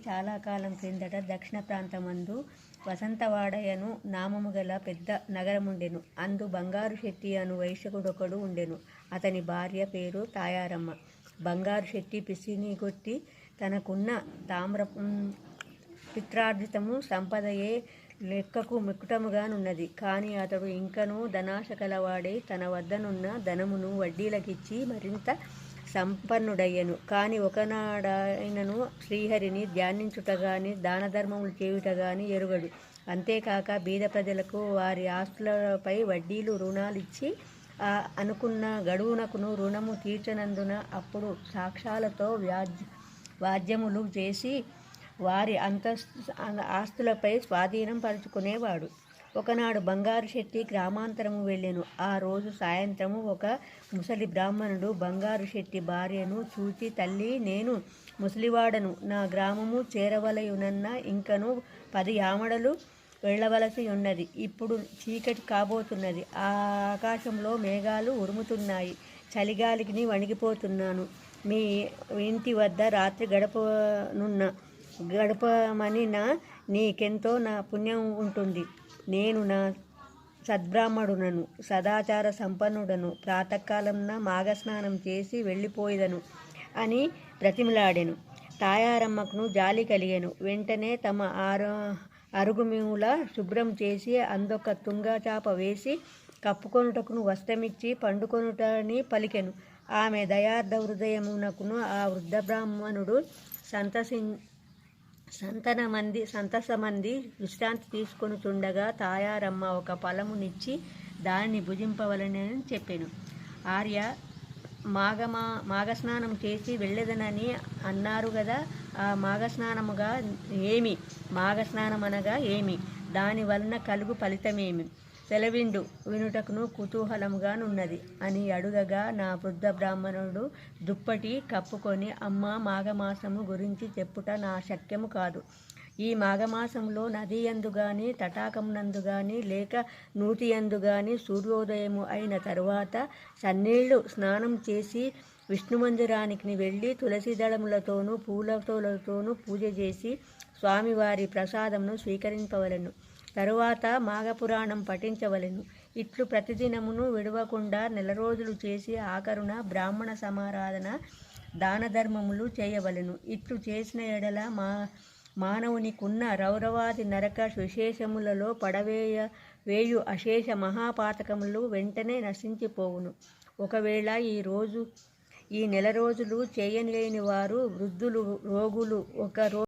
చాలా కాలం క్రిందట దక్షిణ ప్రాంతమందు వసంతవాడయను నామము గల పెద్ద నగరముండెను. అందు బంగారు శెట్టి అను వైశ్యకుడొకడు ఉండెను. అతని భార్య పేరు తాయారమ్మ. బంగారు శెట్టి పిసినిగొట్టి తనకున్న తామ్ర పిత్రార్జితము సంపదయే లెక్కకు మిక్కుటముగానున్నది. కాని అతడు ఇంకనూ ధనాశ కలవాడై తన వద్దనున్న ధనమును వడ్డీలకిచ్చి మరింత సంపన్నుడయ్యను. కాని ఒకనాడాయనను శ్రీహరిని ధ్యానించుటగాని దానధర్మములు చేయుటగాని ఎరుగడు. అంతేకాక బీద ప్రజలకు వారి ఆస్తులపై వడ్డీలు రుణాలిచ్చి అనుకున్న గడువునకును రుణము తీర్చనందున అప్పుడు సాక్ష్యాలతో వాద్యములు చేసి వారి ఆస్తులపై స్వాధీనం పరుచుకునేవాడు. ఒకనాడు బంగారు శెట్టి గ్రామాంతరము వెళ్ళెను. ఆ రోజు సాయంత్రము ఒక ముసలి బ్రాహ్మణుడు బంగారు శెట్టి భార్యను చూచి, తల్లి, నేను ముసలివాడను, నా గ్రామము చేరవలయునన్న ఇంకను 10 ఆమడలు వెళ్ళవలసి ఉన్నది. ఇప్పుడు చీకటి కాబోతున్నది. ఆకాశంలో మేఘాలు ఉరుముతున్నాయి. చలిగాలికి వణికిపోతున్నాను. మీ ఇంటి వద్ద రాత్రి గడపమని నీకెంతో నా పుణ్యం ఉంటుంది. నేను నా సద్బ్రాహ్మణుడను, సదాచార సంపన్నుడను, ప్రాతకాలంన మాఘస్నానం చేసి వెళ్ళిపోయేదను అని బ్రతిమిలాడెను. తాయారమ్మకును జాలి కలిగెను. వెంటనే తమ అరుగుమూల శుభ్రం చేసి అందొక తుంగచాప వేసి కప్పుకొనుటకును వస్త్రమిచ్చి పండుకొనుటని పలికెను. ఆమె దయార్ధ హృదయమునకును ఆ వృద్ధ బ్రాహ్మణుడు సంతసమంది విశ్రాంతి తీసుకొనుచుండగా తాయారమ్మ ఒక ఫలమునిచ్చి దానిని భుజింపవలనని చెప్పెను. ఆర్య, మాఘస్నానం చేసి వెళ్ళేదనని అన్నారు గదా, ఆ మాఘస్నానముగా ఏమి? మాఘస్నానమనగా ఏమి? దాని వలన కలుగు ఫలితమేమి? సెలవిండు, వినుటకును కుతూహలముగానున్నది అని అడుగగా, నా వృద్ధ బ్రాహ్మణుడు దుప్పటి కప్పుకొని, అమ్మ, మాఘమాసము గురించి చెప్పుట నా శక్యము కాదు. ఈ మాఘమాసంలో నదియందు గాని, తటాకమునందు గాని, లేక నూతియందు గాని సూర్యోదయము అయిన తరువాత సన్నీళ్లు స్నానం చేసి విష్ణుమందిరానికి వెళ్ళి తులసి దళములతోనూ పూలతోనూ పూజ చేసి స్వామివారి ప్రసాదమును స్వీకరింపవలెను. తరువాత మాఘపురాణం పఠించవలెను. ఇట్లు ప్రతిదినమును విడవకుండా 4 రోజులు చేసి ఆఖరున బ్రాహ్మణ సమారాధన దానధర్మములు చేయవలెను. ఇట్లు చేసిన ఎడల మానవునికున్న రౌరవాది నరక విశేషములలో పడవేయు అశేష మహాపాతకములు వెంటనే నశించిపోవును. ఒకవేళ ఈ 4 రోజులు చేయలేని వారు, వృద్ధులు, రోగులు